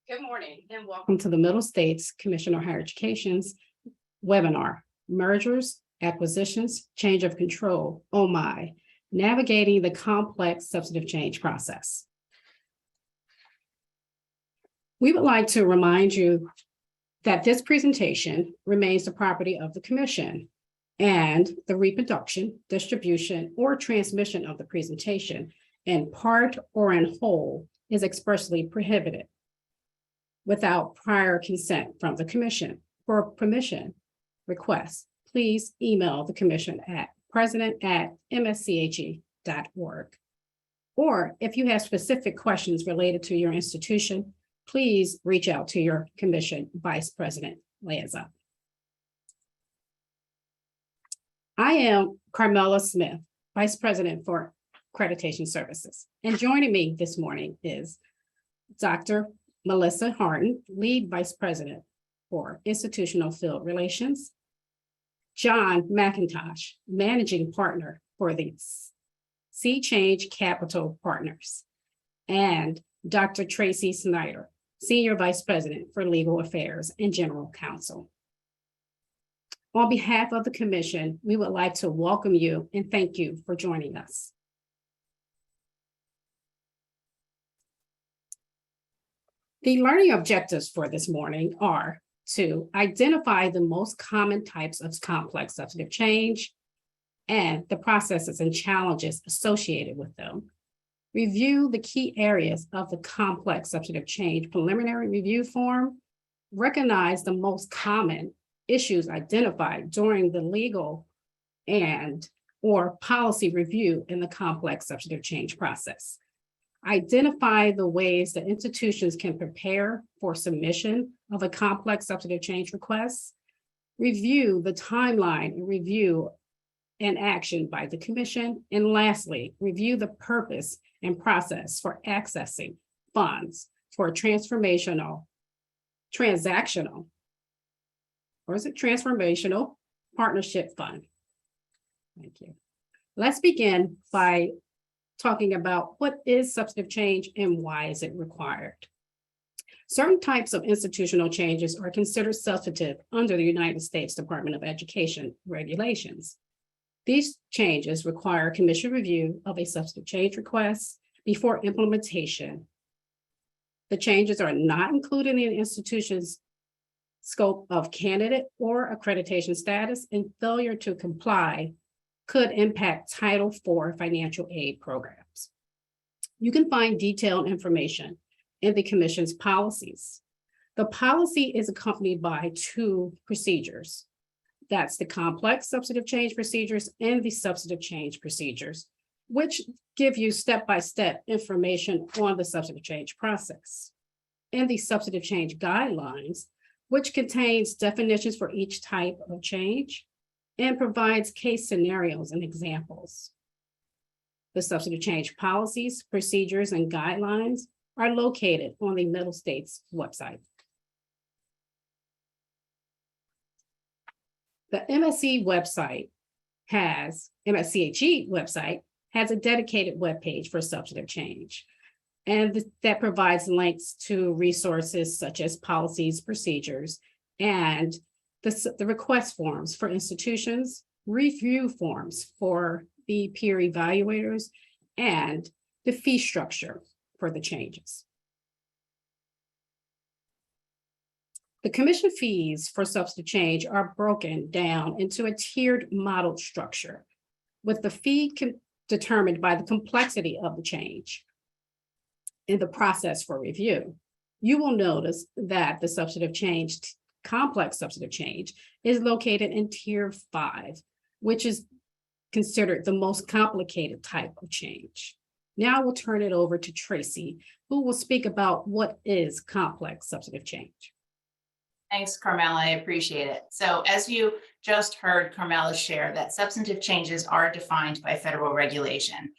Good morning and welcome to the Middle States Commission on Higher Education's webinar, Mergers, Acquisitions, Change of Control, oh my, Navigating the Complex Substantive Change Process. We would like to remind you that this presentation remains the property of the Commission, and the reproduction, distribution, or transmission of the presentation in part or in whole is expressly prohibited without prior consent from the Commission. For permission requests, please email the Commission at president@msche.org. Or if you have specific questions related to your institution, please reach out to your Commission Vice President Liaison. I am Carmela Smith, Vice President for Accreditation Services. And joining me this morning is Dr. Melissa Harden, Lead Vice President for Institutional Field Relations, John McIntosh, Managing Partner for the SeaChange Capital Partners, and Dr. Tracy Snyder, Senior Vice President for Legal Affairs and General Counsel. On behalf of the Commission, we would like to welcome you and thank you for joining us. The learning objectives for this morning are to identify the most common types of complex substantive change and the processes and challenges associated with them, review the key areas of the complex substantive change preliminary review form, recognize the most common issues identified during the legal and or policy review in the complex substantive change process. Identify the ways that institutions can prepare for submission of a complex substantive change request. Review the timeline and review and action by the Commission. And lastly, review the purpose and process for accessing funds for a Transformational Partnership Fund. Thank you. Let's begin by talking about what is substantive change and why is it required. Certain types of institutional changes are considered substantive under the United States Department of Education regulations. These changes require Commission review of a substantive change request before implementation. The changes are not included in the institution's scope of candidate or accreditation status, and failure to comply could impact Title IV financial aid programs. You can find detailed information in the Commission's policies. The policy is accompanied by two procedures. That's the complex substantive change procedures and the substantive change procedures, which give you step-by-step information on the substantive change process. And the substantive change guidelines, which contains definitions for each type of change and provides case scenarios and examples. The substantive change policies, procedures, and guidelines are located on the Middle States website. The MSCHE website has a dedicated webpage for substantive change, and that provides links to resources such as policies, procedures, and the request forms for institutions, review forms for the peer evaluators, and the fee structure for the changes. The Commission fees for substantive change are broken down into a tiered model structure, with the fee determined by the complexity of the change in the process for review. You will notice that the substantive change, complex substantive change, is located in Tier 5, which is considered the most complicated type of change. Now we'll turn it over to Tracy, who will speak about what is complex substantive change. Thanks, Carmela. I appreciate it. So as you just heard Carmela share, that substantive changes are defined by federal regulation.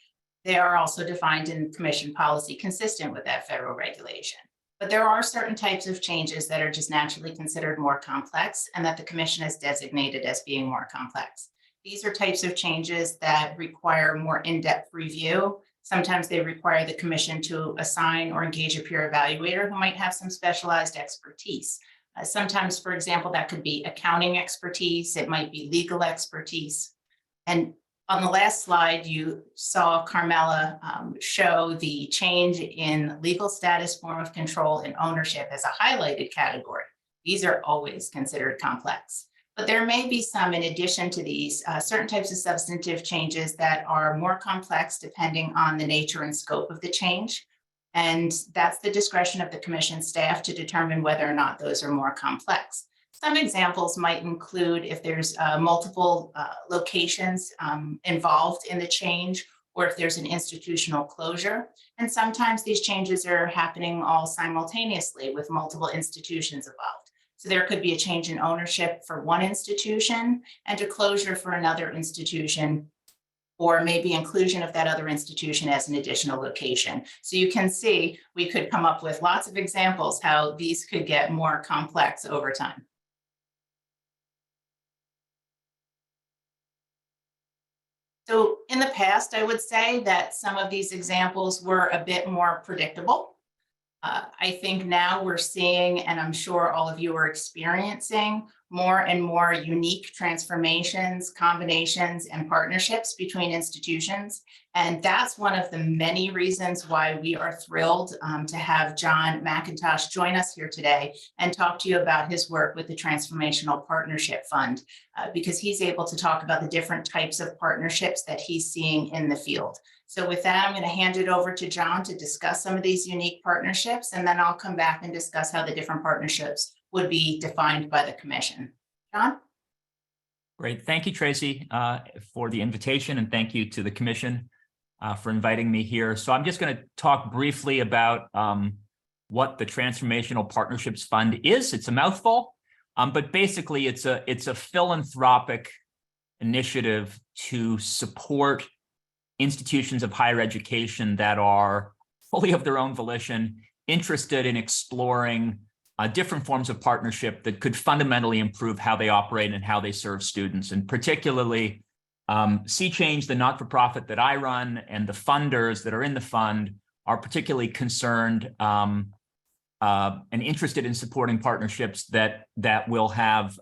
They are also defined in Commission policy consistent with that federal regulation. But there are certain types of changes that are just naturally considered more complex and that the Commission has designated as being more complex. These are types of changes that require more in-depth review Sometimes they require the commission to assign or engage a peer evaluator who might have some specialized expertise. Sometimes, for example, that could be accounting expertise, it might be legal expertise. And on the last slide, you saw Carmela show the change in legal status, form of control, and ownership as a highlighted category. These are always considered complex. But there may be some, in addition to these, certain types of substantive changes that are more complex depending on the nature and scope of the change. And that's the discretion of the commission staff to determine whether or not those are more complex. Some examples might include if there's multiple locations involved in the change, or if there's an institutional closure. And sometimes these changes are happening all simultaneously with multiple institutions involved. So there could be a change in ownership for one institution and a closure for another institution, or maybe inclusion of that other institution as an additional location. So you can see we could come up with lots of examples how these could get more complex over time. So in the past, I would say that some of these examples were a bit more predictable. I think now we're seeing, and I'm sure all of you are experiencing, more and more unique transformations, combinations, and partnerships between institutions. And that's one of the many reasons why we are thrilled to have John McIntosh join us here today and talk to you about his work with the Transformational Partnership Fund, because he's able to talk about the different types of partnerships that he's seeing in the field. So with that, I'm going to hand it over to John to discuss some of these unique partnerships, and then I'll come back and discuss how the different partnerships would be defined by the commission. John? Great. Thank you, Tracy, for the invitation, and thank you to the commission for inviting me here. So I'm just going to talk briefly about what the Transformational Partnerships Fund is. It's a mouthful, but basically it's a philanthropic initiative to support institutions of higher education that are fully of their own volition, interested in exploring different forms of partnership that could fundamentally improve how they operate and how they serve students. And particularly, SeaChange, the not-for-profit that I run, and the funders that are in the fund are particularly concerned and interested in supporting partnerships that will have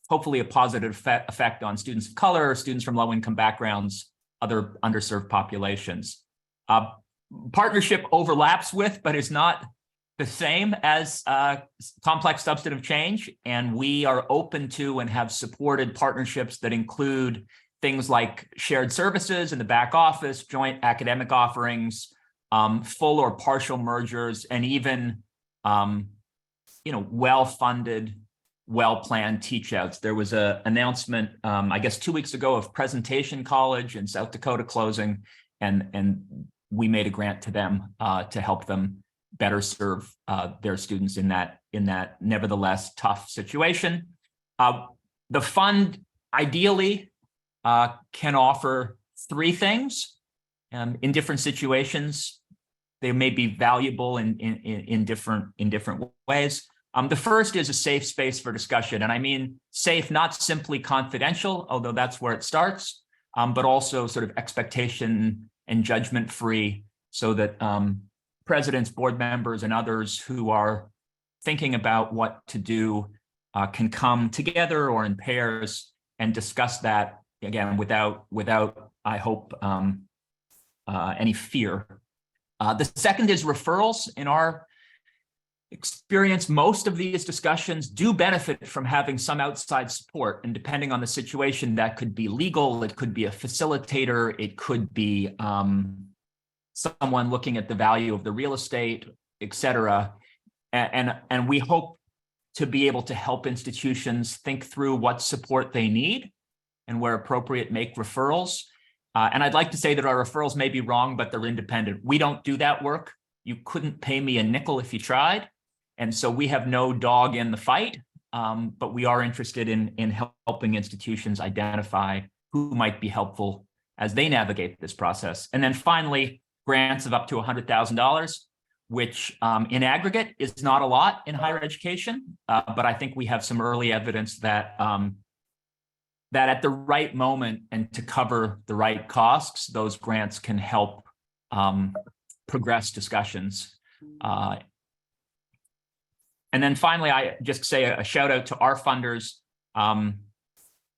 hopefully a positive effect on students of color, students from low-income backgrounds, other underserved populations. Partnership overlaps with, but is not the same as complex substantive change. And we are open to and have supported partnerships that include things like shared services in the back office, joint academic offerings, full or partial mergers, and even well-funded, well-planned teach-outs. There was an announcement, I guess 2 weeks ago, of Presentation College in South Dakota closing, and we made a grant to them to help them better serve their students in that nevertheless tough situation. The fund ideally can offer three things in different situations. They may be valuable in different ways. The first is a safe space for discussion. And I mean safe, not simply confidential, although that's where it starts, but also sort of expectation and judgment free, so that presidents, board members, and others who are thinking about what to do can come together or in pairs and discuss that, again, without I hope, any fear. The second is referrals. In our experience, most of these discussions do benefit from having some outside support, and depending on the situation, that could be legal, it could be a facilitator, it could be someone looking at the value of the real estate, et cetera. And we hope to be able to help institutions think through what support they need and where appropriate, make referrals. And I'd like to say that our referrals may be wrong, but they're independent. We don't do that work. You couldn't pay me a nickel if you tried. And so we have no dog in the fight, but we are interested in helping institutions identify who might be helpful as they navigate this process. And then finally, grants of up to $100,000, which in aggregate is not a lot in higher education, but I think we have some early evidence that that at the right moment and to cover the right costs, those grants can help progress discussions. And then finally, I just say a shout out to our funders.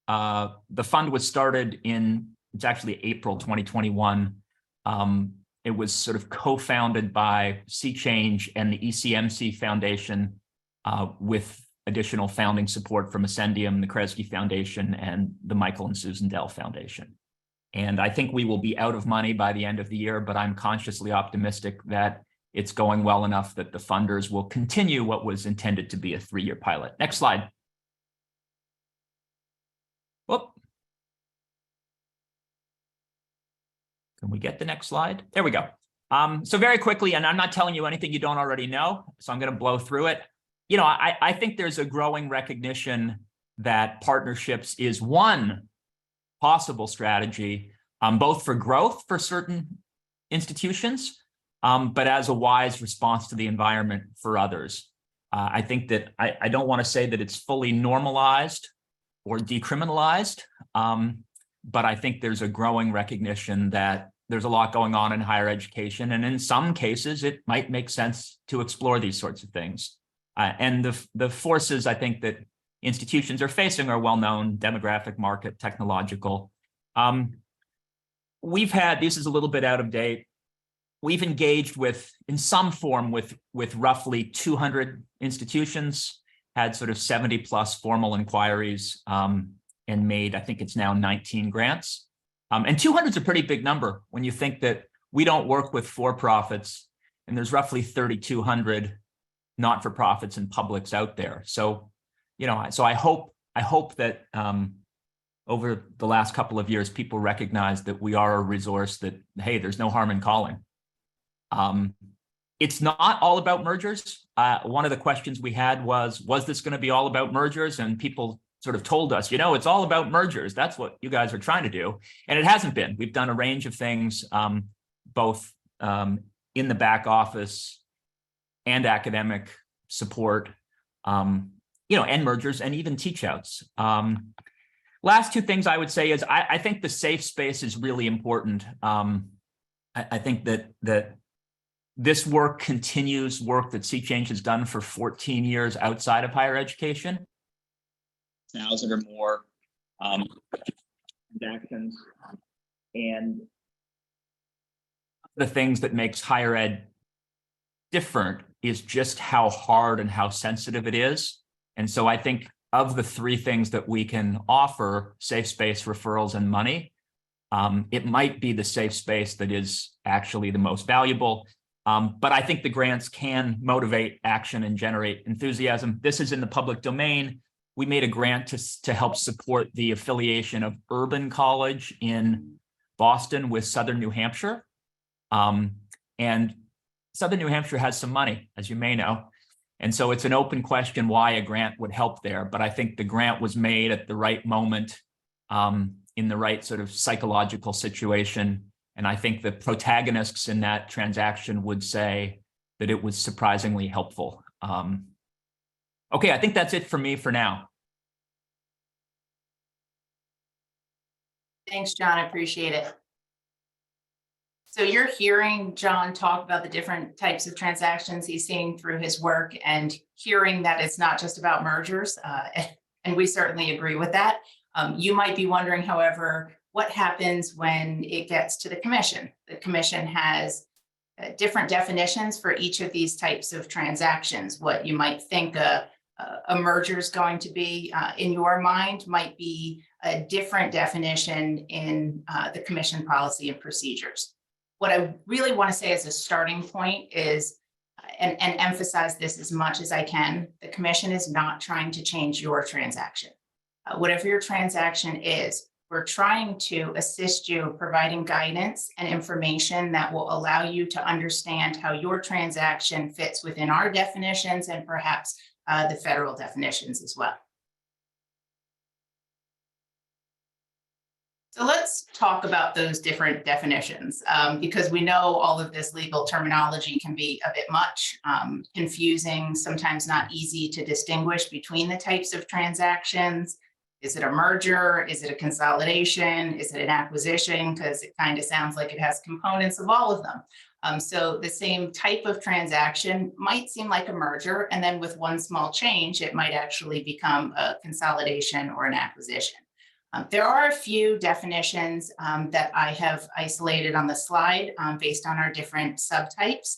The fund was started it's actually April 2021. It was sort of co-founded by SeaChange and the ECMC Foundation with additional founding support from Ascendium, the Kresge Foundation, and the Michael and Susan Dell Foundation. And I think we will be out of money by the end of the year, but I'm consciously optimistic that it's going well enough that the funders will continue what was intended to be a 3-year pilot. Next slide. Whoop. Can we get the next slide? There we go. So very quickly, and I'm not telling you anything you don't already know, so I'm going to blow through it. You know, I think there's a growing recognition that partnerships is one possible strategy, both for growth for certain institutions, but as a wise response to the environment for others. I think that I don't want to say that it's fully normalized or decriminalized, but I think there's a growing recognition that there's a lot going on in higher education, and in some cases, it might make sense to explore these sorts of things. And the forces I think that institutions are facing are well-known: demographic, market, technological. We've had, this is a little bit out of date, we've engaged with, in some form, with roughly 200 institutions, had sort of 70 plus formal inquiries, and made, I think it's now 19 grants. And 200 is a pretty big number when you think that we don't work with for-profits, and there's roughly 3,200 not-for-profits and publics out there. So, you know, so I hope that over the last couple of years, people recognize that we are a resource that, hey, there's no harm in calling. It's not all about mergers. One of the questions we had was this going to be all about mergers? And people sort of told us, you know, it's all about mergers. That's what you guys are trying to do. And it hasn't been. We've done a range of things, both in the back office and academic support, you know, and mergers and even teach outs. Last two things I would say is I think the safe space is really important. I think that this work continues work that SeaChange has done for 14 years outside of higher education. 1,000 or more transactions. And the things that makes higher ed different is just how hard and how sensitive it is. And so I think of the three things that we can offer, safe space, referrals, and money, it might be the safe space that is actually the most valuable. But I think the grants can motivate action and generate enthusiasm. This is in the public domain. We made a grant to help support the affiliation of Urban College in Boston with Southern New Hampshire. And Southern New Hampshire has some money, as you may know. And so it's an open question why a grant would help there. But I think the grant was made at the right moment, in the right sort of psychological situation. And I think the protagonists in that transaction would say that it was surprisingly helpful. Okay, I think that's it for me for now. Thanks, John. I appreciate it. So you're hearing John talk about the different types of transactions he's seeing through his work, and hearing that it's not just about mergers. And we certainly agree with that. You might be wondering, however, what happens when it gets to the commission? The commission has different definitions for each of these types of transactions. What you might think a merger is going to be in your mind might be a different definition in the commission policy and procedures. What I really want to say as a starting point is, and emphasize this as much as I can, the commission is not trying to change your transaction. Whatever your transaction is, we're trying to assist you, providing guidance and information that will allow you to understand how your transaction fits within our definitions and perhaps the federal definitions as well. So let's talk about those different definitions, because we know all of this legal terminology can be a bit much, confusing, sometimes not easy to distinguish between the types of transactions. Is it a merger? Is it a consolidation? Is it an acquisition? Because it kind of sounds like it has components of all of them. So the same type of transaction might seem like a merger, and then with one small change, it might actually become a consolidation or an acquisition. There are a few definitions that I have isolated on the slide based on our different subtypes.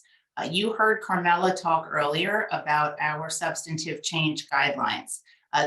You heard Carmela talk earlier about our substantive change guidelines.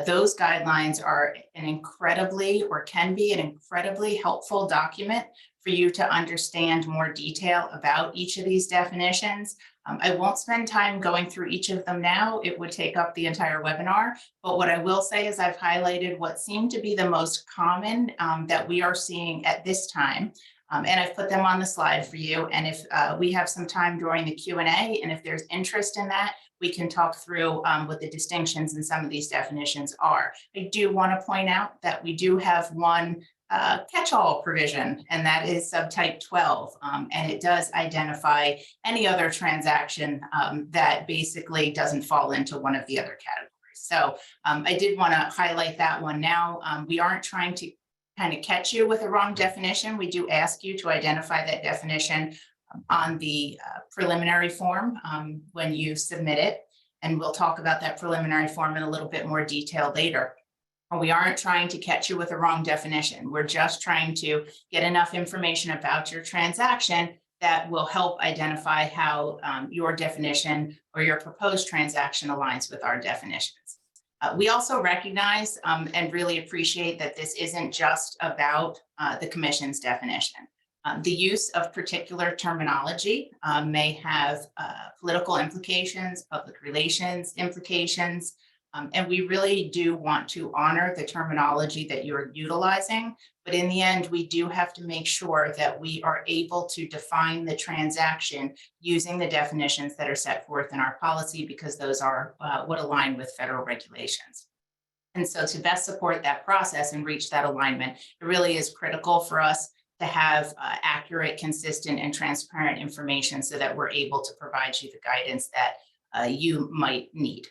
Those guidelines are an incredibly, or can be an incredibly helpful document for you to understand more detail about each of these definitions. I won't spend time going through each of them now. It would take up the entire webinar. But what I will say is I've highlighted what seem to be the most common that we are seeing at this time. And I've put them on the slide for you. And if we have some time during the Q&A, and if there's interest in that, we can talk through what the distinctions in some of these definitions are. I do want to point out that we do have one catch-all provision, and that is subtype 12. And it does identify any other transaction that basically doesn't fall into one of the other categories. So I did want to highlight that one now. We aren't trying to kind of catch you with a wrong definition. We do ask you to identify that definition on the preliminary form when you submit it. And we'll talk about that preliminary form in a little bit more detail later. We aren't trying to catch you with a wrong definition. We're just trying to get enough information about your transaction that will help identify how your definition or your proposed transaction aligns with our definitions. We also recognize and really appreciate that this isn't just about the Commission's definition. The use of particular terminology may have political implications, public relations implications, and we really do want to honor the terminology that you're utilizing. But in the end, we do have to make sure that we are able to define the transaction using the definitions that are set forth in our policy, because those are what align with federal regulations. And so to best support that process and reach that alignment, it really is critical for us to have accurate, consistent, and transparent information so that we're able to provide you the guidance that you might need.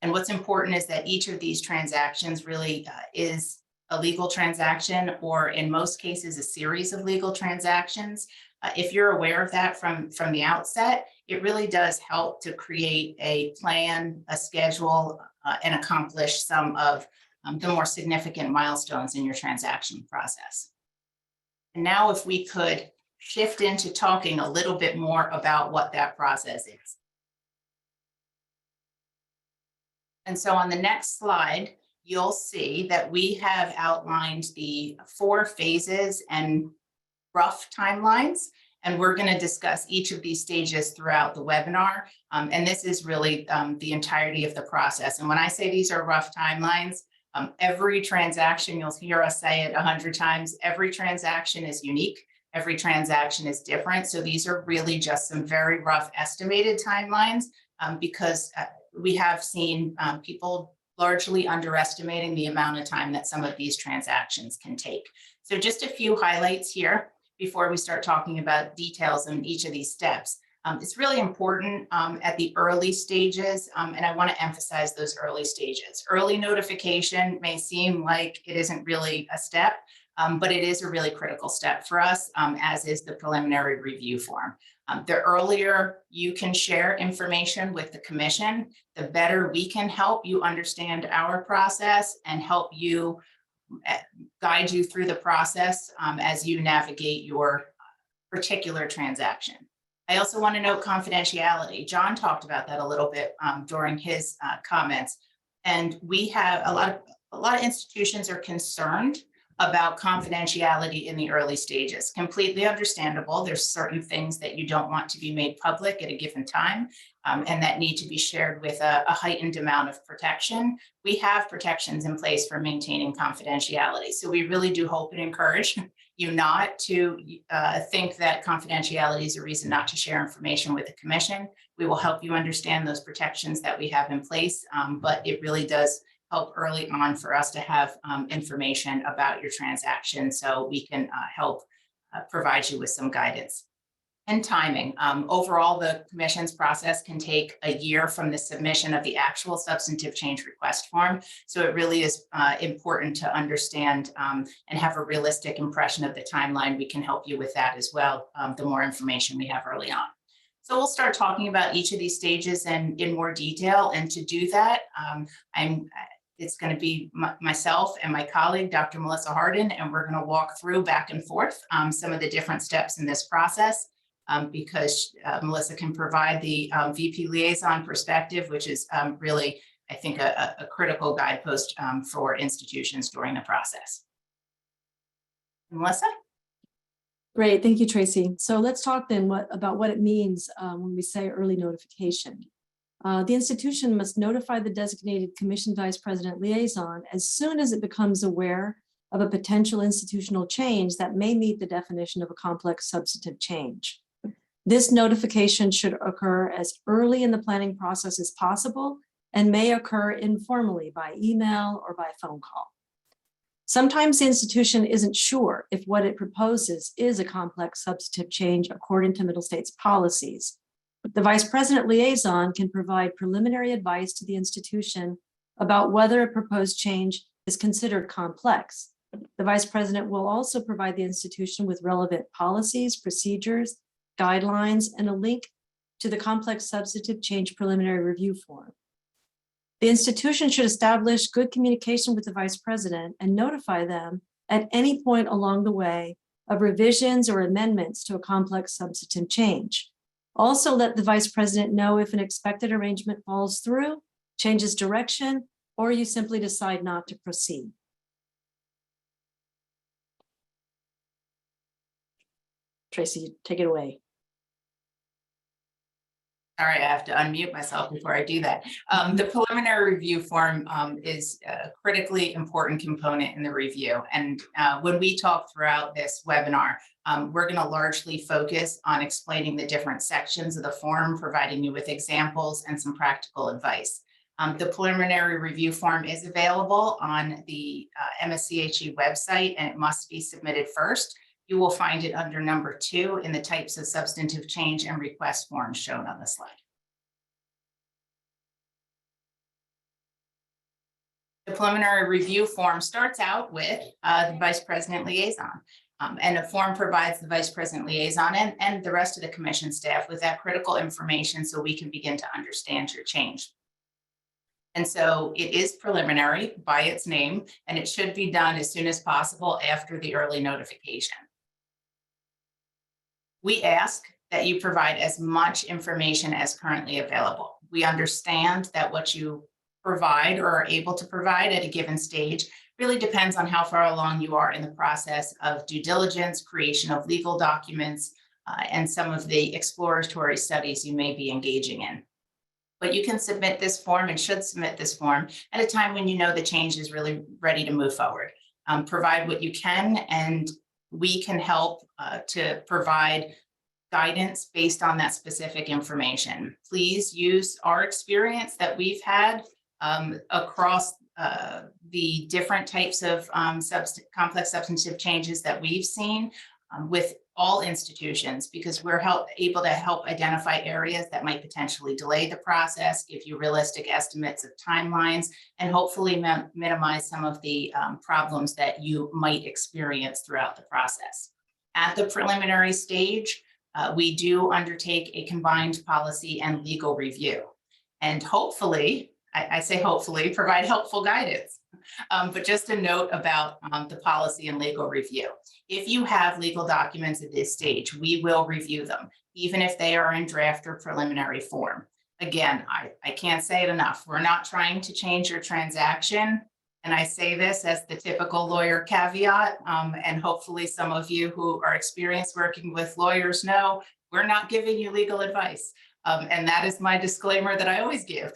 And what's important is that each of these transactions really is a legal transaction, or in most cases, a series of legal transactions. If you're aware of that from the outset, it really does help to create a plan, a schedule, and accomplish some of the more significant milestones in your transaction process. And now if we could shift into talking a little bit more about what that process is. And so on the next slide, you'll see that we have outlined the 4 phases and rough timelines, and we're going to discuss each of these stages throughout the webinar. And this is really the entirety of the process. And when I say these are rough timelines, every transaction, you'll hear us say it 100 times, every transaction is unique. Every transaction is different. So these are really just some very rough estimated timelines because we have seen people largely underestimating the amount of time that some of these transactions can take. So just a few highlights here before we start talking about details in each of these steps. It's really important at the early stages, and I want to emphasize those early stages. Early notification may seem like it isn't really a step, but it is a really critical step for us, as is the preliminary review form. The earlier you can share information with the Commission, the better we can help you understand our process and help you guide you through the process as you navigate your particular transaction. I also want to note confidentiality. John talked about that a little bit during his comments, and we have a lot of institutions are concerned about confidentiality in the early stages. Completely understandable. There's certain things that you don't want to be made public at a given time and that need to be shared with a heightened amount of protection. We have protections in place for maintaining confidentiality. So we really do hope and encourage you not to think that confidentiality is a reason not to share information with the Commission. We will help you understand those protections that we have in place, but it really does help early on for us to have information about your transaction so we can help provide you with some guidance. And timing. Overall, the commission's process can take a year from the submission of the actual substantive change request form. So it really is important to understand and have a realistic impression of the timeline. We can help you with that as well, the more information we have early on. So we'll start talking about each of these stages in more detail. And to do that, it's going to be myself and my colleague, Dr. Melissa Hardin, and we're going to walk through back and forth some of the different steps in this process. Because Melissa can provide the VP liaison perspective, which is really, I think, a critical guidepost for institutions during the process. Melissa? Great, thank you, Tracy. So let's talk then about what it means when we say early notification. The institution must notify the designated commission vice president liaison as soon as it becomes aware of a potential institutional change that may meet the definition of a complex substantive change. This notification should occur as early in the planning process as possible and may occur informally by email or by phone call. Sometimes the institution isn't sure if what it proposes is a complex substantive change according to Middle States policies. The vice president liaison can provide preliminary advice to the institution about whether a proposed change is considered complex. The vice president will also provide the institution with relevant policies, procedures, guidelines, and a link to the complex substantive change preliminary review form. The institution should establish good communication with the vice president and notify them at any point along the way of revisions or amendments to a complex substantive change. Also, let the vice president know if an expected arrangement falls through, changes direction, or you simply decide not to proceed. Tracy, take it away. All right, I have to unmute myself before I do that. The preliminary review form is a critically important component in the review. And when we talk throughout this webinar, we're going to largely focus on explaining the different sections of the form, providing you with examples and some practical advice. The preliminary review form is available on the MSCHE website, and it must be submitted first. You will find it under number 2 in the types of substantive change and request forms shown on the slide. The preliminary review form starts out with the vice president liaison. And the form provides the vice president liaison and the rest of the commission staff with that critical information so we can begin to understand your change. And so it is preliminary by its name, and it should be done as soon as possible after the early notification. We ask that you provide as much information as currently available. We understand that what you provide or are able to provide at a given stage really depends on how far along you are in the process of due diligence, creation of legal documents, and some of the exploratory studies you may be engaging in. But you can submit this form and should submit this form at a time when you know the change is really ready to move forward. Provide what you can, and we can help to provide guidance based on that specific information. Please use our experience that we've had across the different types of complex substantive changes that we've seen with all institutions, because we're able to help identify areas that might potentially delay the process, give you realistic estimates of timelines, and hopefully minimize some of the problems that you might experience throughout the process. At the preliminary stage, we do undertake a combined policy and legal review, and hopefully, I say hopefully, provide helpful guidance. But just a note about the policy and legal review. If you have legal documents at this stage, we will review them, even if they are in draft or preliminary form. Again, I can't say it enough. We're not trying to change your transaction. And I say this as the typical lawyer caveat, and hopefully some of you who are experienced working with lawyers know we're not giving you legal advice. And that is my disclaimer that I always give.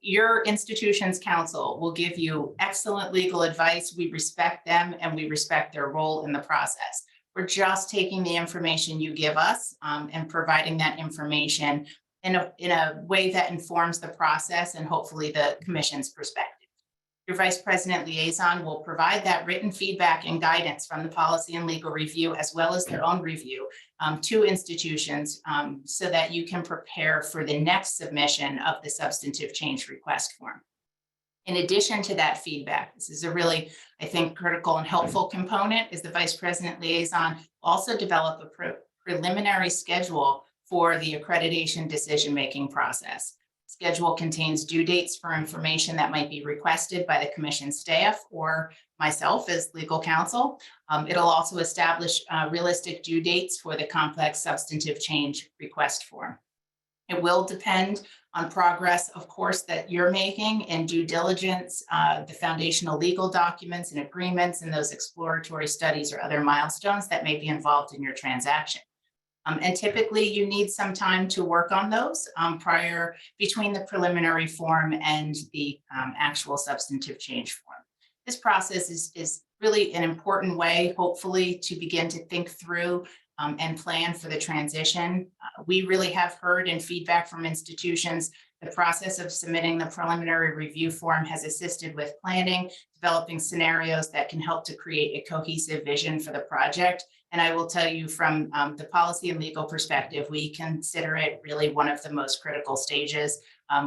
Your institution's counsel will give you excellent legal advice. We respect them and we respect their role in the process. We're just taking the information you give us and providing that information in a way that informs the process and hopefully the commission's perspective. Your vice president liaison will provide that written feedback and guidance from the policy and legal review, as well as their own review, to institutions so that you can prepare for the next submission of the substantive change request form. In addition to that feedback, this is a really, I think, critical and helpful component, is the Vice President Liaison also develop a preliminary schedule for the accreditation decision-making process. Schedule contains due dates for information that might be requested by the commission staff or myself as legal counsel. It'll also establish realistic due dates for the complex substantive change request form. It will depend on progress, of course, that you're making in due diligence, the foundational legal documents and agreements, and those exploratory studies or other milestones that may be involved in your transaction. And typically you need some time to work on those between the preliminary form and the actual substantive change form. This process is really an important way, hopefully, to begin to think through and plan for the transition. We really have heard in feedback from institutions, the process of submitting the preliminary review form has assisted with planning, developing scenarios that can help to create a cohesive vision for the project. And I will tell you from the policy and legal perspective, we consider it really one of the most critical stages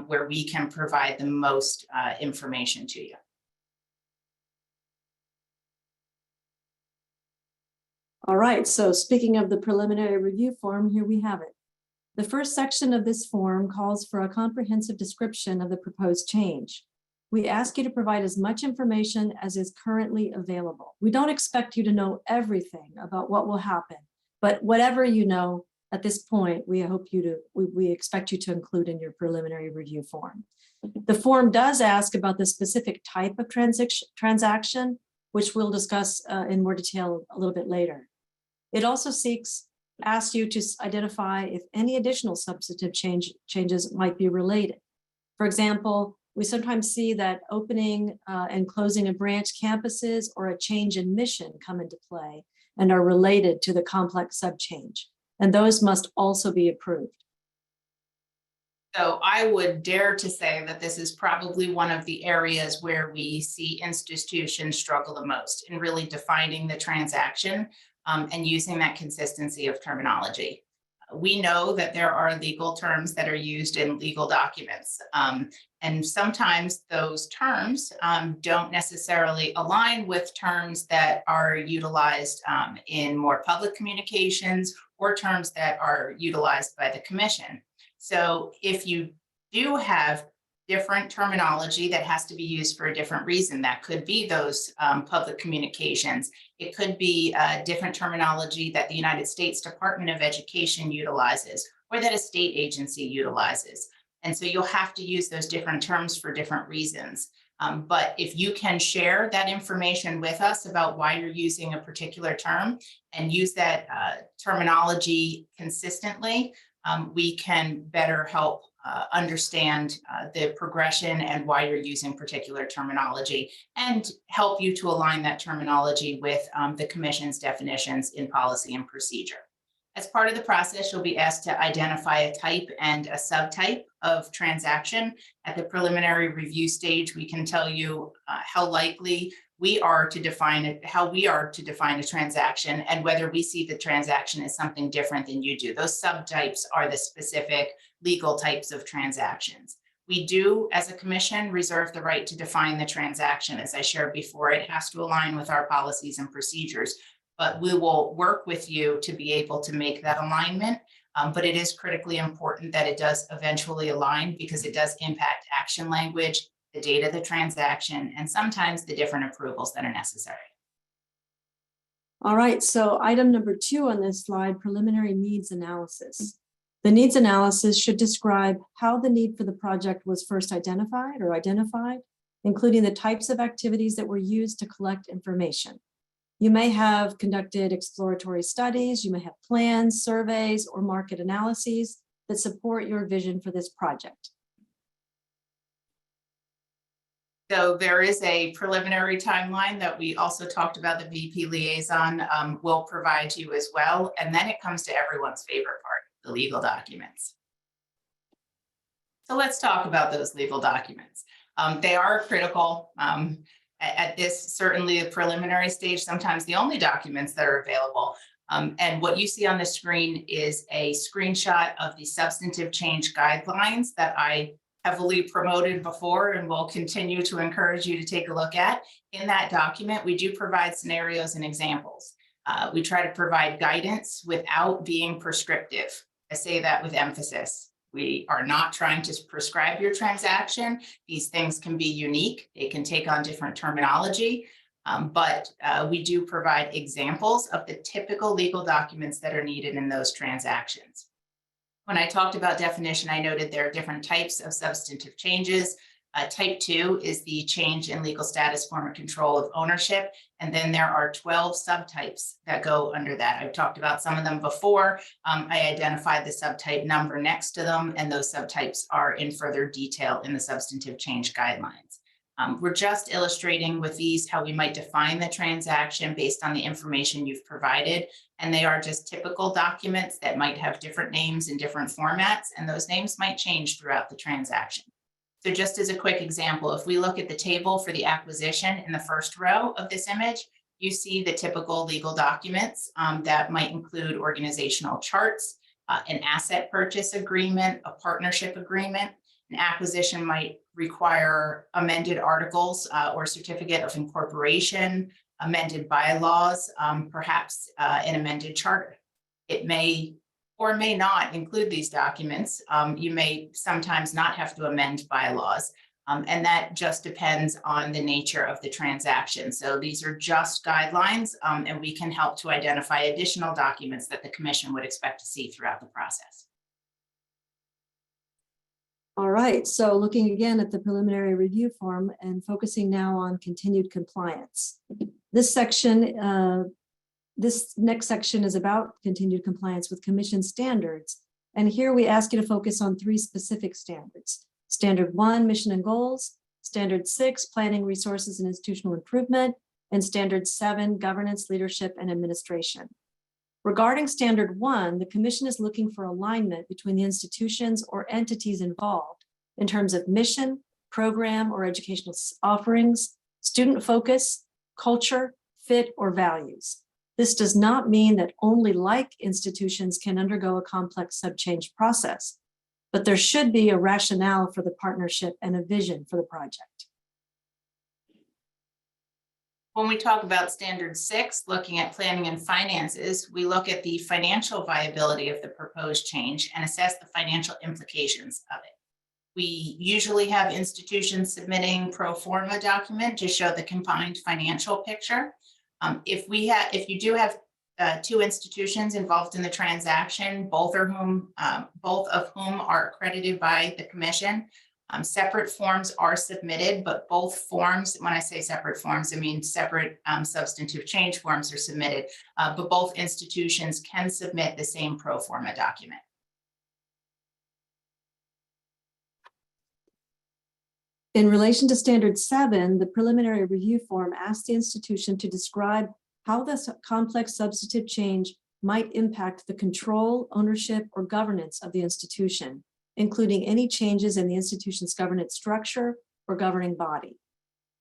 where we can provide the most information to you. All right, so speaking of the preliminary review form, here we have it. The first section of this form calls for a comprehensive description of the proposed change. We ask you to provide as much information as is currently available. We don't expect you to know everything about what will happen, but whatever you know at this point, we expect you to include in your preliminary review form. The form does ask about the specific type of transaction, which we'll discuss in more detail a little bit later. It also asks you to identify if any additional substantive changes might be related. For example, we sometimes see that opening and closing of branch campuses or a change in mission come into play and are related to the complex subchange, and those must also be approved. So I would dare to say that this is probably one of the areas where we see institutions struggle the most in really defining the transaction and using that consistency of terminology. We know that there are legal terms that are used in legal documents, and sometimes those terms don't necessarily align with terms that are utilized in more public communications or terms that are utilized by the commission. So if you do have different terminology that has to be used for a different reason, that could be those public communications. It could be different terminology that the United States Department of Education utilizes or that a state agency utilizes. And so you'll have to use those different terms for different reasons. But if you can share that information with us about why you're using a particular term and use that terminology consistently, we can better help understand the progression and why you're using particular terminology and help you to align that terminology with the Commission's definitions in policy and procedure. As part of the process, you'll be asked to identify a type and a subtype of transaction. At the preliminary review stage, we can tell you how likely we are to define it, how we are to define a transaction, and whether we see the transaction as something different than you do. Those subtypes are the specific legal types of transactions. We do, as a commission, reserve the right to define the transaction. As I shared before, it has to align with our policies and procedures, but we will work with you to be able to make that alignment. But it is critically important that it does eventually align because it does impact action language, the date of the transaction, and sometimes the different approvals that are necessary. All right, so item number 2 on this slide, preliminary needs analysis. The needs analysis should describe how the need for the project was first identified, including the types of activities that were used to collect information. You may have conducted exploratory studies, you may have plans, surveys, or market analyses that support your vision for this project. So there is a preliminary timeline that we also talked about, the VP liaison will provide you as well. And then it comes to everyone's favorite part, the legal documents. So let's talk about those legal documents. They are critical at this, certainly a preliminary stage, sometimes the only documents that are available. And what you see on the screen is a screenshot of the substantive change guidelines that I heavily promoted before and will continue to encourage you to take a look at. In that document, we do provide scenarios and examples. We try to provide guidance without being prescriptive. I say that with emphasis. We are not trying to prescribe your transaction. These things can be unique. They can take on different terminology, but we do provide examples of the typical legal documents that are needed in those transactions. When I talked about definition, I noted there are different types of substantive changes. Type 2 is the change in legal status, form, or control of ownership. And then there are 12 subtypes that go under that. I've talked about some of them before. I identified the subtype number next to them, and those subtypes are in further detail in the substantive change guidelines. We're just illustrating with these how we might define the transaction based on the information you've provided. And they are just typical documents that might have different names in different formats, and those names might change throughout the transaction. So just as a quick example, if we look at the table for the acquisition in the first row of this image, you see the typical legal documents that might include organizational charts, an asset purchase agreement, a partnership agreement. An acquisition might require amended articles or certificate of incorporation, amended bylaws, perhaps an amended charter. It may or may not include these documents. You may sometimes not have to amend bylaws, and that just depends on the nature of the transaction. So these are just guidelines, and we can help to identify additional documents that the Commission would expect to see throughout the process. All right, so looking again at the preliminary review form and focusing now on continued compliance. This section, this next section is about continued compliance with Commission standards. And here we ask you to focus on 3 specific standards. Standard 1, mission and goals. Standard 6, planning, resources, and institutional improvement. And Standard 7, governance, leadership, and administration. Regarding Standard 1, the Commission is looking for alignment between the institutions or entities involved in terms of mission, program, or educational offerings, student focus, culture, fit, or values. This does not mean that only like institutions can undergo a complex sub-change process, but there should be a rationale for the partnership and a vision for the project. When we talk about Standard 6, looking at planning and finances, we look at the financial viability of the proposed change and assess the financial implications of it. We usually have institutions submitting pro forma document to show the combined financial picture. If you do have 2 institutions involved in the transaction, both of whom are accredited by the Commission, separate forms are submitted, but both forms, when I say separate forms, I mean separate substantive change forms are submitted, but both institutions can submit the same pro forma document. In relation to Standard 7, the preliminary review form asks the institution to describe how this complex substantive change might impact the control, ownership, or governance of the institution, including any changes in the institution's governance structure or governing body.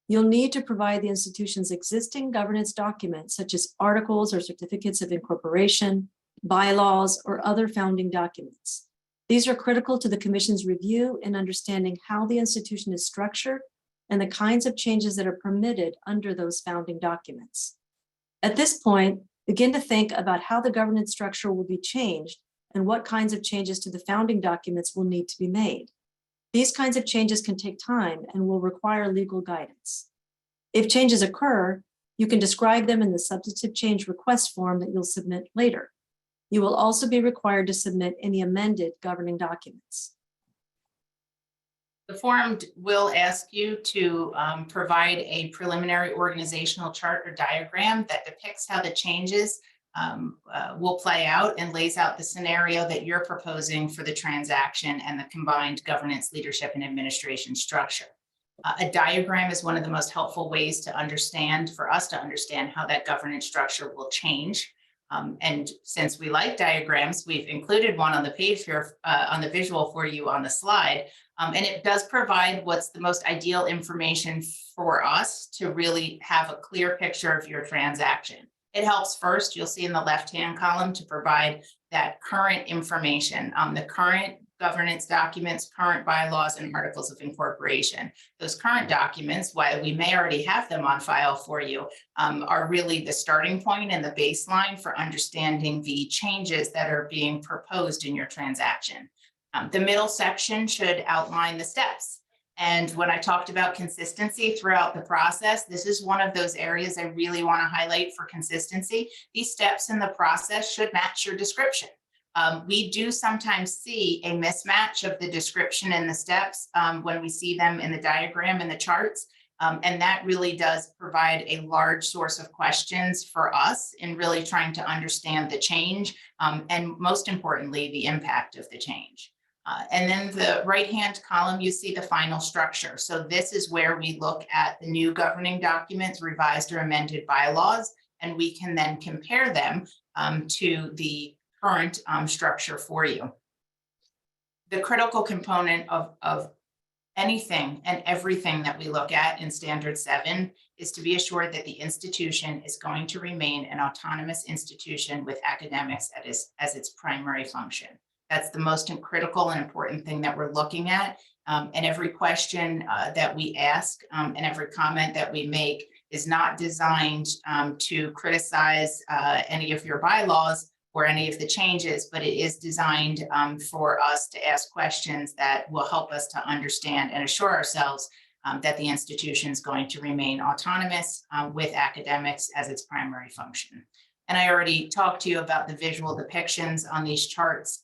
You'll need to provide the institution's existing governance documents, such as articles or certificates of incorporation, bylaws, or other founding documents. These are critical to the Commission's review in understanding how the institution is structured and the kinds of changes that are permitted under those founding documents. At this point, begin to think about how the governance structure will be changed and what kinds of changes to the founding documents will need to be made. These kinds of changes can take time and will require legal guidance. If changes occur, you can describe them in the substantive change request form that you'll submit later. You will also be required to submit any amended governing documents. The form will ask you to provide a preliminary organizational chart or diagram that depicts how the changes will play out and lays out the scenario that you're proposing for the transaction and the combined governance, leadership, and administration structure. A diagram is one of the most helpful ways to understand, for us to understand how that governance structure will change. And since we like diagrams, we've included one on the page here on the visual for you on the slide. And it does provide what's the most ideal information for us to really have a clear picture of your transaction. It helps first, you'll see in the left-hand column, to provide that current information, the current governance documents, current bylaws, and articles of incorporation. Those current documents, while we may already have them on file for you, are really the starting point and the baseline for understanding the changes that are being proposed in your transaction. The middle section should outline the steps. And when I talked about consistency throughout the process, this is one of those areas I really want to highlight for consistency. These steps in the process should match your description. We do sometimes see a mismatch of the description and the steps when we see them in the diagram and the charts. And that really does provide a large source of questions for us in really trying to understand the change and, most importantly, the impact of the change. And then the right-hand column, you see the final structure. So this is where we look at the new governing documents, revised or amended bylaws, and we can then compare them to the current structure for you. The critical component of anything and everything that we look at in Standard 7 is to be assured that the institution is going to remain an autonomous institution with academics as its primary function. That's the most critical and important thing that we're looking at. And every question that we ask and every comment that we make is not designed to criticize any of your bylaws or any of the changes, but it is designed for us to ask questions that will help us to understand and assure ourselves that the institution is going to remain autonomous with academics as its primary function. And I already talked to you about the visual depictions on these charts.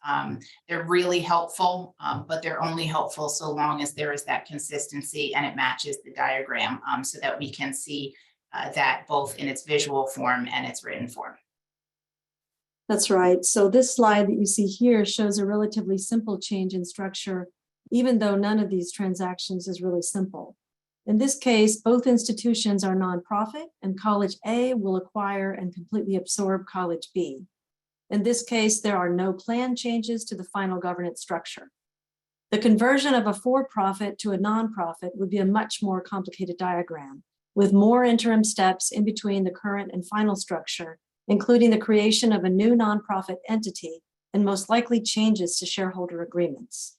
They're really helpful, but they're only helpful so long as there is that consistency and it matches the diagram so that we can see that both in its visual form and its written form. That's right. So this slide that you see here shows a relatively simple change in structure, even though none of these transactions is really simple. In this case, both institutions are nonprofit, and College A will acquire and completely absorb College B. In this case, there are no planned changes to the final governance structure. The conversion of a for-profit to a nonprofit would be a much more complicated diagram, with more interim steps in between the current and final structure, including the creation of a new nonprofit entity and most likely changes to shareholder agreements.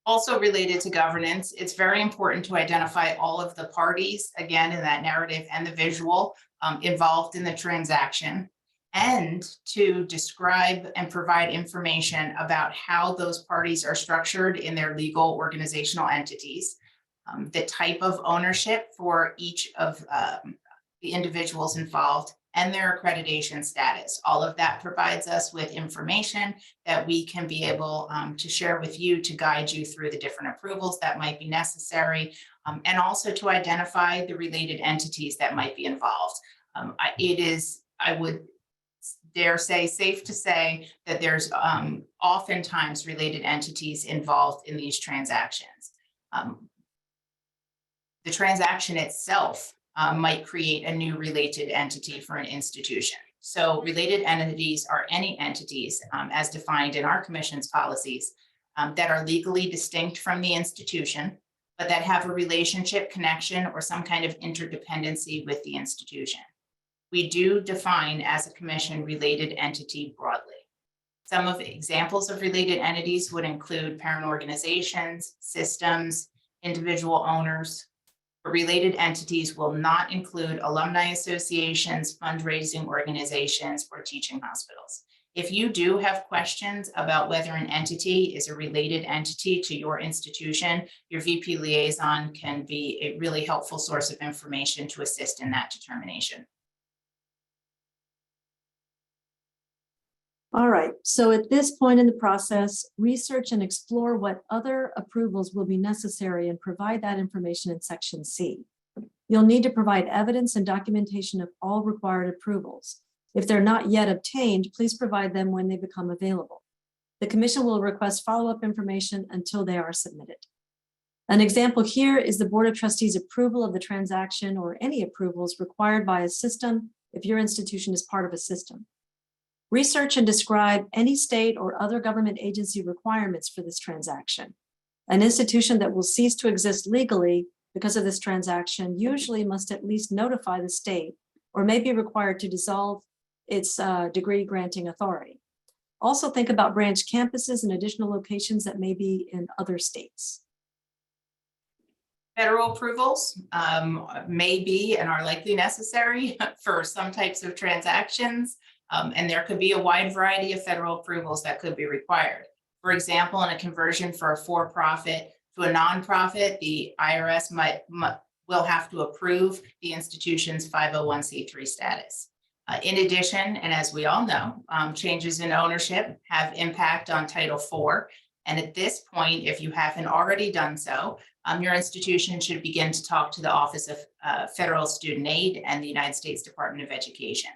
Also related to governance, it's very important to identify all of the parties, again, in that narrative and the visual involved in the transaction, and to describe and provide information about how those parties are structured in their legal organizational entities, the type of ownership for each of the individuals involved, and their accreditation status. All of that provides us with information that we can be able to share with you to guide you through the different approvals that might be necessary, and also to identify the related entities that might be involved. It is, I would dare say, safe to say that there's oftentimes related entities involved in these transactions. The transaction itself might create a new related entity for an institution. So related entities are any entities as defined in our commission's policies that are legally distinct from the institution, but that have a relationship, connection, or some kind of interdependency with the institution. We do define as a commission related entity broadly. Some of the examples of related entities would include parent organizations, systems, individual owners. Related entities will not include alumni associations, fundraising organizations, or teaching hospitals. If you do have questions about whether an entity is a related entity to your institution, your VP liaison can be a really helpful source of information to assist in that determination. All right, so at this point in the process, research and explore what other approvals will be necessary and provide that information in Section C. You'll need to provide evidence and documentation of all required approvals. If they're not yet obtained, please provide them when they become available. The Commission will request follow-up information until they are submitted. An example here is the Board of Trustees' approval of the transaction or any approvals required by a system if your institution is part of a system. Research and describe any state or other government agency requirements for this transaction. An institution that will cease to exist legally because of this transaction usually must at least notify the state or may be required to dissolve its degree granting authority. Also think about branch campuses and additional locations that may be in other states. Federal approvals may be and are likely necessary for some types of transactions. And there could be a wide variety of federal approvals that could be required. For example, in a conversion for a for-profit to a nonprofit, the IRS will have to approve the institution's 501c3 status. In addition, and as we all know, changes in ownership have impact on Title IV. And at this point, if you haven't already done so, your institution should begin to talk to the Office of Federal Student Aid and the United States Department of Education.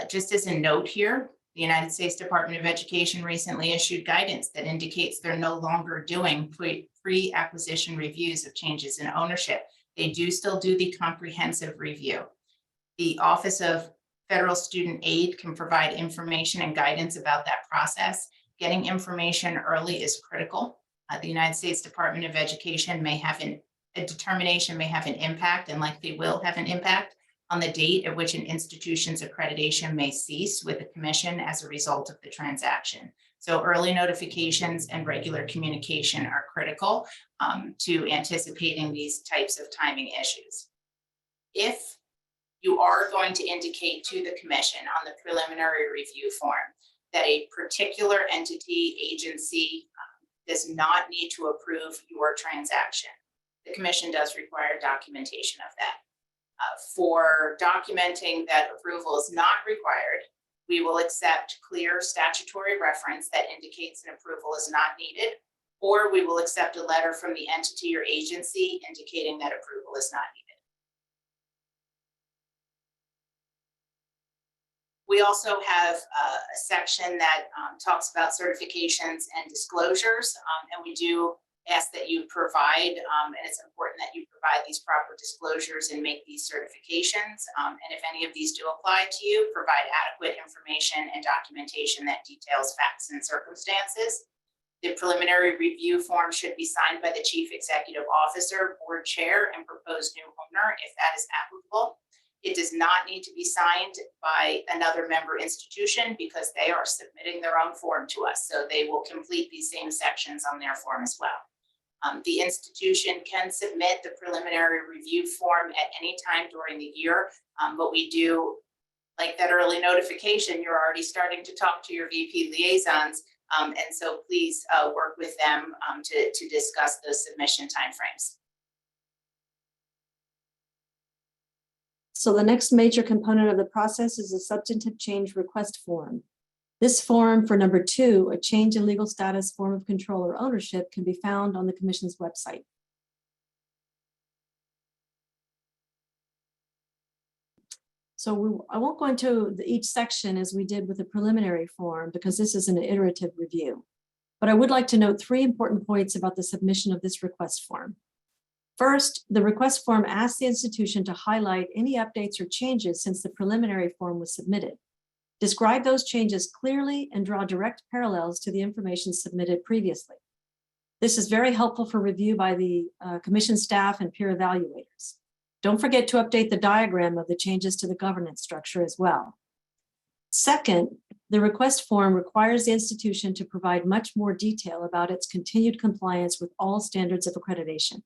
Just as a note here, the United States Department of Education recently issued guidance that indicates they're no longer doing pre-acquisition reviews of changes in ownership. They do still do the comprehensive review. The Office of Federal Student Aid can provide information and guidance about that process. Getting information early is critical. The United States Department of Education may have a determination may have an impact and likely will have an impact on the date at which an institution's accreditation may cease with the commission as a result of the transaction. So early notifications and regular communication are critical to anticipating these types of timing issues. If you are going to indicate to the commission on the preliminary review form that a particular entity, agency does not need to approve your transaction, the commission does require documentation of that. For documenting that approval is not required, we will accept clear statutory reference that indicates an approval is not needed, or we will accept a letter from the entity or agency indicating that approval is not needed. We also have a section that talks about certifications and disclosures, and we do ask that you provide, and it's important that you provide these proper disclosures and make these certifications. And if any of these do apply to you, provide adequate information and documentation that details facts and circumstances. The preliminary review form should be signed by the Chief Executive Officer, Board Chair, and proposed new owner, if that is applicable. It does not need to be signed by another member institution because they are submitting their own form to us. So they will complete these same sections on their form as well. The institution can submit the preliminary review form at any time during the year, but we do, like that early notification, you're already starting to talk to your VP liaisons, and so please work with them to discuss those submission timeframes. So the next major component of the process is a substantive change request form. This form for number 2, a change in legal status, form of control, or ownership, can be found on the Commission's website. So I won't go into each section as we did with the preliminary form because this is an iterative review. But I would like to note 3 important points about the submission of this request form. First, the request form asks the institution to highlight any updates or changes since the preliminary form was submitted. Describe those changes clearly and draw direct parallels to the information submitted previously. This is very helpful for review by the commission staff and peer evaluators. Don't forget to update the diagram of the changes to the governance structure as well. Second, the request form requires the institution to provide much more detail about its continued compliance with all standards of accreditation.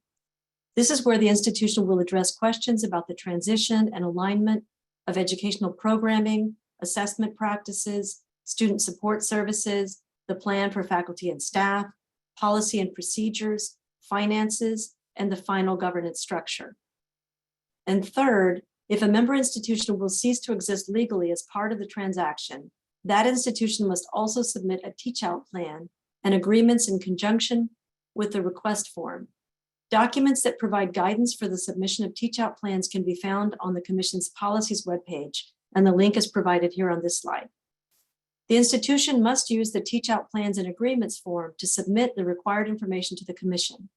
This is where the institution will address questions about the transition and alignment of educational programming, assessment practices, student support services, the plan for faculty and staff, policy and procedures, finances, and the final governance structure. And third, if a member institution will cease to exist legally as part of the transaction, that institution must also submit a teach-out plan and agreements in conjunction with the request form. Documents that provide guidance for the submission of teach-out plans can be found on the Commission's policies webpage, and the link is provided here on this slide. The institution must use the teach-out plans and agreements form to submit the required information to the Commission.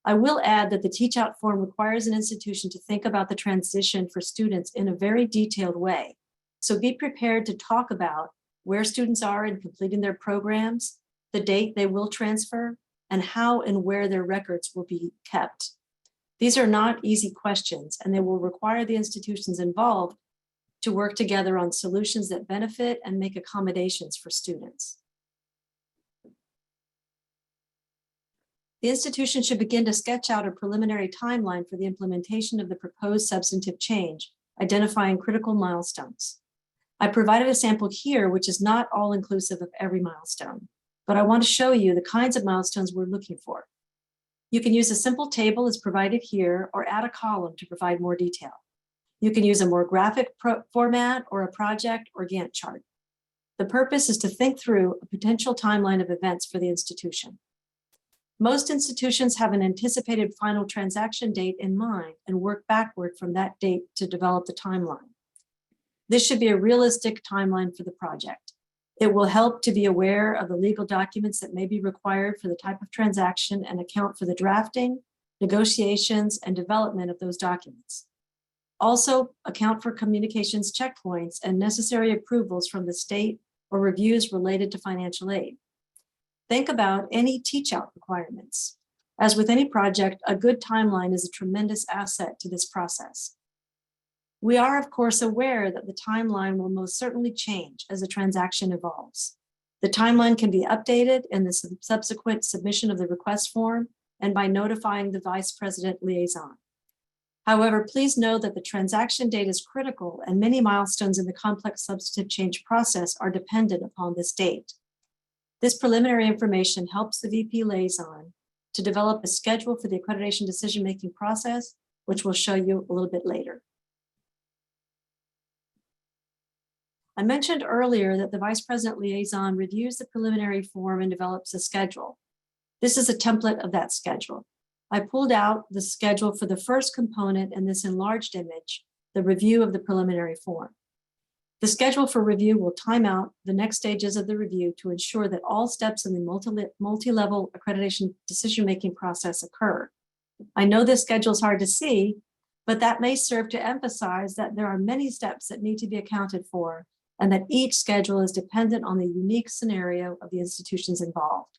I will add that the teach-out form requires an institution to think about the transition for students in a very detailed way. So be prepared to talk about where students are in completing their programs, the date they will transfer, and how and where their records will be kept. These are not easy questions, and they will require the institutions involved to work together on solutions that benefit and make accommodations for students. The institution should begin to sketch out a preliminary timeline for the implementation of the proposed substantive change, identifying critical milestones. I provided a sample here, which is not all inclusive of every milestone, but I want to show you the kinds of milestones we're looking for. You can use a simple table as provided here or add a column to provide more detail. You can use a more graphic format or a project or Gantt chart. The purpose is to think through a potential timeline of events for the institution. Most institutions have an anticipated final transaction date in mind and work backward from that date to develop the timeline. This should be a realistic timeline for the project. It will help to be aware of the legal documents that may be required for the type of transaction and account for the drafting, negotiations, and development of those documents. Also, account for communications checkpoints and necessary approvals from the state or reviews related to financial aid. Think about any teach-out requirements. As with any project, a good timeline is a tremendous asset to this process. We are, of course, aware that the timeline will most certainly change as the transaction evolves. The timeline can be updated in the subsequent submission of the request form and by notifying the Vice President Liaison. However, please know that the transaction date is critical and many milestones in the complex substantive change process are dependent upon this date. This preliminary information helps the VP Liaison to develop a schedule for the accreditation decision-making process, which we'll show you a little bit later. I mentioned earlier that the Vice President Liaison reviews the preliminary form and develops a schedule. This is a template of that schedule. I pulled out the schedule for the first component in this enlarged image, the review of the preliminary form. The schedule for review will time out the next stages of the review to ensure that all steps in the multi-level accreditation decision-making process occur. I know this schedule is hard to see, but that may serve to emphasize that there are many steps that need to be accounted for and that each schedule is dependent on the unique scenario of the institutions involved.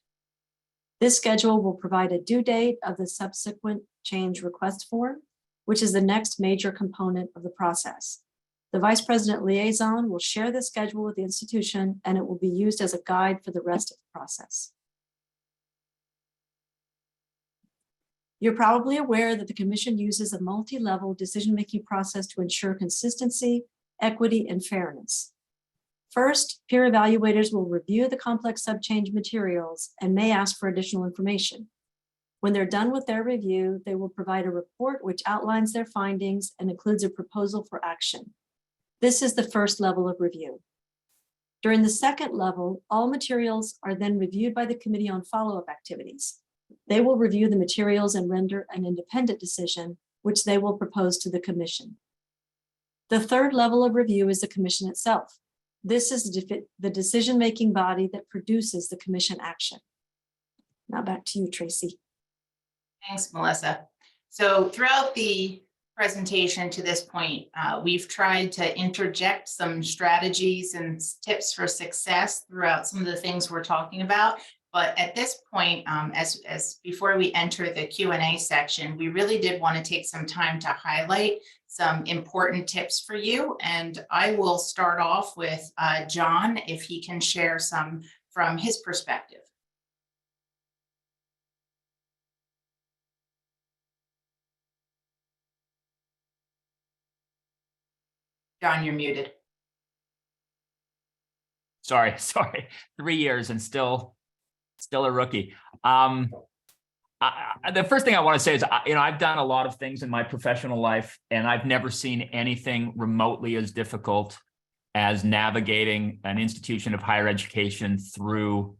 This schedule will provide a due date of the subsequent change request form, which is the next major component of the process. The Vice President Liaison will share the schedule with the institution and it will be used as a guide for the rest of the process. You're probably aware that the Commission uses a multi-level decision-making process to ensure consistency, equity, and fairness. First, peer evaluators will review the complex subchange materials and may ask for additional information. When they're done with their review, they will provide a report which outlines their findings and includes a proposal for action. This is the first level of review. During the second level, all materials are then reviewed by the Committee on Follow-up Activities. They will review the materials and render an independent decision, which they will propose to the Commission. The third level of review is the Commission itself. This is the decision-making body that produces the Commission action. Now back to you, Tracy. Thanks, Melissa. So throughout the presentation to this point, we've tried to interject some strategies and tips for success throughout some of the things we're talking about. But at this point, as before we enter the Q&A section, we really did want to take some time to highlight some important tips for you. And I will start off with John, if he can share some from his perspective. John, you're muted. Sorry. 3 years and still a rookie. The first thing I want to say is, I've done a lot of things in my professional life, and I've never seen anything remotely as difficult as navigating an institution of higher education through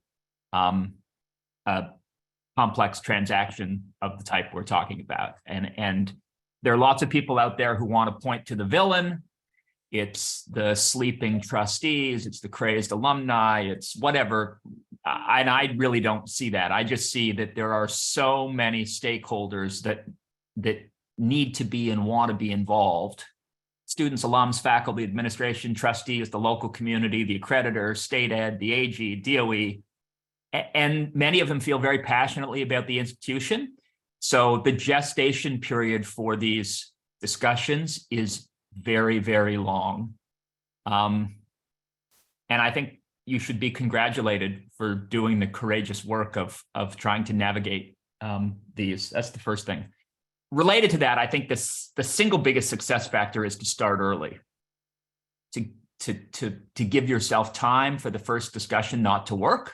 a complex transaction of the type we're talking about. And there are lots of people out there who want to point to the villain. It's the sleeping trustees, it's the crazed alumni, it's whatever. And I really don't see that. I just see that there are so many stakeholders that need to be and want to be involved. Students, alums, faculty, administration, trustees, the local community, the accreditor, state ed, the AG, DOE, and many of them feel very passionately about the institution. So the gestation period for these discussions is very, very long. And I think you should be congratulated for doing the courageous work of trying to navigate these. That's the first thing. Related to that, I think the single biggest success factor is to start early. To give yourself time for the first discussion not to work,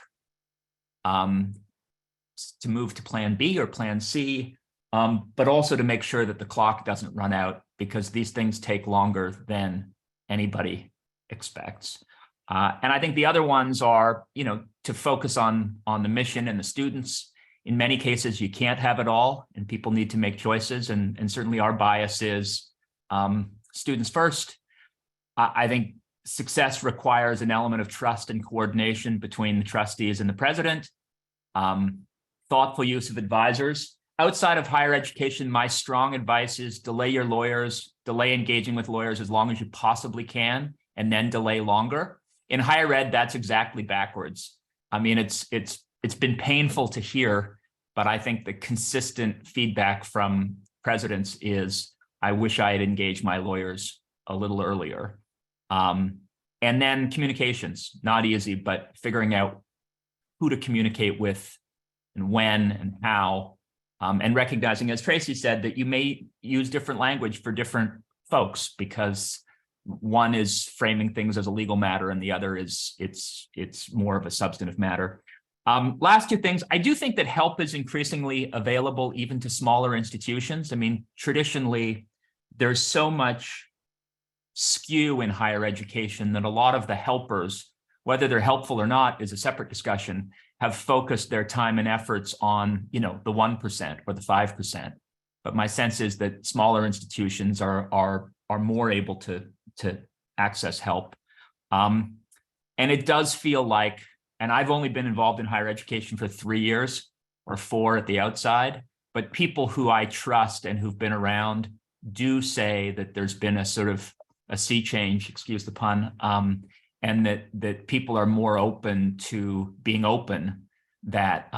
to move to plan B or plan C, but also to make sure that the clock doesn't run out, because these things take longer than anybody expects. And I think the other ones are, to focus on the mission and the students. In many cases, you can't have it all, and people need to make choices. And certainly our bias is students first. I think success requires an element of trust and coordination between the trustees and the president. Thoughtful use of advisors. Outside of higher education, my strong advice is delay engaging with lawyers as long as you possibly can, and then delay longer. In higher ed, that's exactly backwards. I mean, it's been painful to hear, but I think the consistent feedback from presidents is, I wish I had engaged my lawyers a little earlier. And then communications, not easy, but figuring out who to communicate with and when and how, and recognizing, as Tracy said, that you may use different language for different folks, because one is framing things as a legal matter and the other is it's more of a substantive matter. Last two things, I do think that help is increasingly available even to smaller institutions. I mean, traditionally, there's so much skew in higher education that a lot of the helpers, whether they're helpful or not is a separate discussion, have focused their time and efforts on, the 1% or the 5%. But my sense is that smaller institutions are more able to access help. And it does feel like, and I've only been involved in higher education for 3 years or 4 at the outside, but people who I trust and who've been around do say that there's been a sort of a sea change, excuse the pun, and that people are more open to being open, that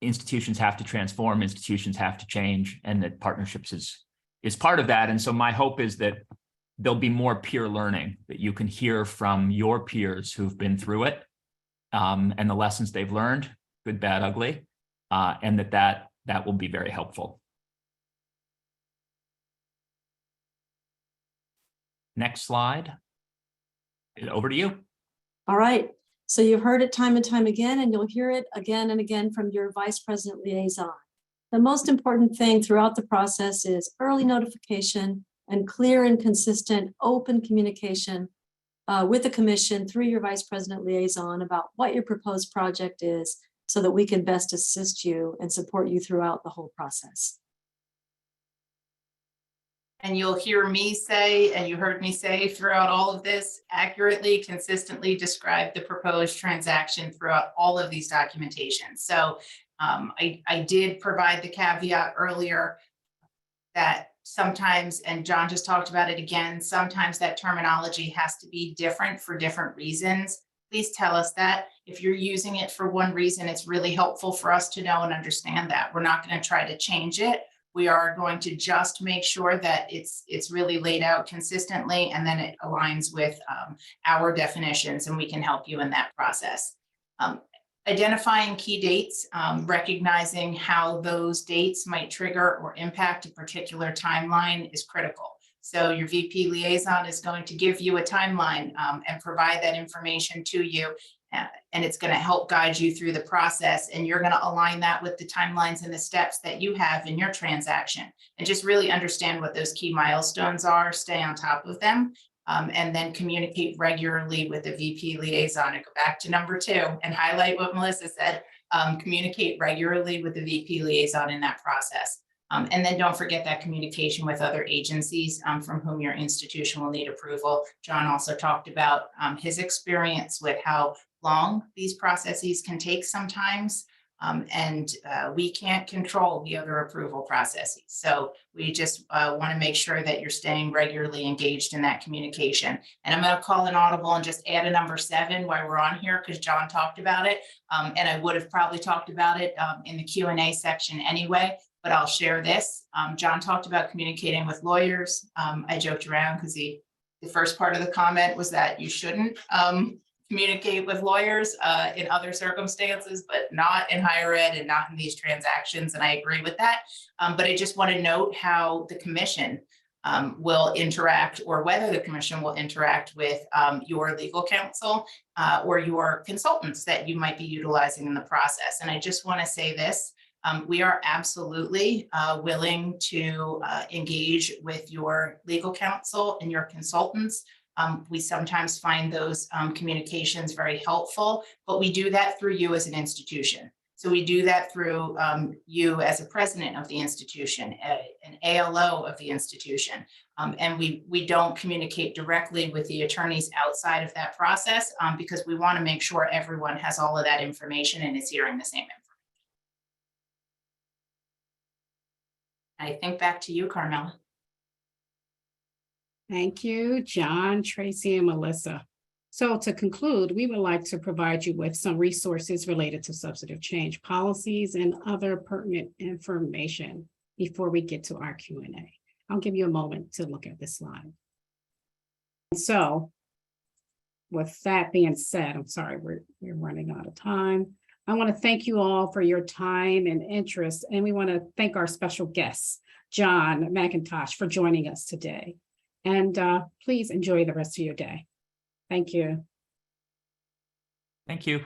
institutions have to transform, institutions have to change, and that partnerships is part of that. And so my hope is that there'll be more peer learning, that you can hear from your peers who've been through it, and the lessons they've learned, good, bad, ugly, and that will be very helpful. Next slide. Over to you. All right. So you've heard it time and time again, and you'll hear it again and again from your vice president liaison. The most important thing throughout the process is early notification and clear and consistent open communication with the commission through your vice president liaison about what your proposed project is, so that we can best assist you and support you throughout the whole process. And you'll hear me say, and you heard me say throughout all of this, accurately, consistently describe the proposed transaction throughout all of these documentations. So I did provide the caveat earlier that sometimes, and John just talked about it again, sometimes that terminology has to be different for different reasons. Please tell us that. If you're using it for one reason, it's really helpful for us to know and understand that. We're not going to try to change it. We are going to just make sure that it's really laid out consistently, and then it aligns with our definitions, and we can help you in that process. Identifying key dates, recognizing how those dates might trigger or impact a particular timeline is critical. So your VP liaison is going to give you a timeline and provide that information to you. And it's going to help guide you through the process, and you're going to align that with the timelines and the steps that you have in your transaction, and just really understand what those key milestones are, stay on top of them, and then communicate regularly with the VP liaison. And go back to number 2 and highlight what Melissa said, communicate regularly with the VP liaison in that process. And then don't forget that communication with other agencies from whom your institution will need approval. John also talked about his experience with how long these processes can take sometimes, and we can't control the other approval processes. So we just want to make sure that you're staying regularly engaged in that communication. And I'm going to call an audible and just add a number 7 while we're on here, because John talked about it, and I would have probably talked about it in the Q&A section anyway. but I'll share this. John talked about communicating with lawyers. I joked around because the first part of the comment was that you shouldn't communicate with lawyers in other circumstances, but not in higher ed and not in these transactions. And I agree with that. But I just want to note how the commission will interact, or whether the commission will interact with your legal counsel or your consultants that you might be utilizing in the process. And I just want to say this. We are absolutely willing to engage with your legal counsel and your consultants. We sometimes find those communications very helpful, but we do that through you as an institution. So we do that through you as a president of the institution, an ALO of the institution. And we don't communicate directly with the attorneys outside of that process because we want to make sure everyone has all of that information and is hearing the same information. I think back to you, Carmela. Thank you, John, Tracy, and Melissa. So to conclude, we would like to provide you with some resources related to substantive change policies and other pertinent information before we get to our Q&A. I'll give you a moment to look at this slide. So with that being said, I'm sorry, we're running out of time. I want to thank you all for your time and interest, and we want to thank our special guests, John McIntosh, for joining us today. And please enjoy the rest of your day. Thank you. Thank you.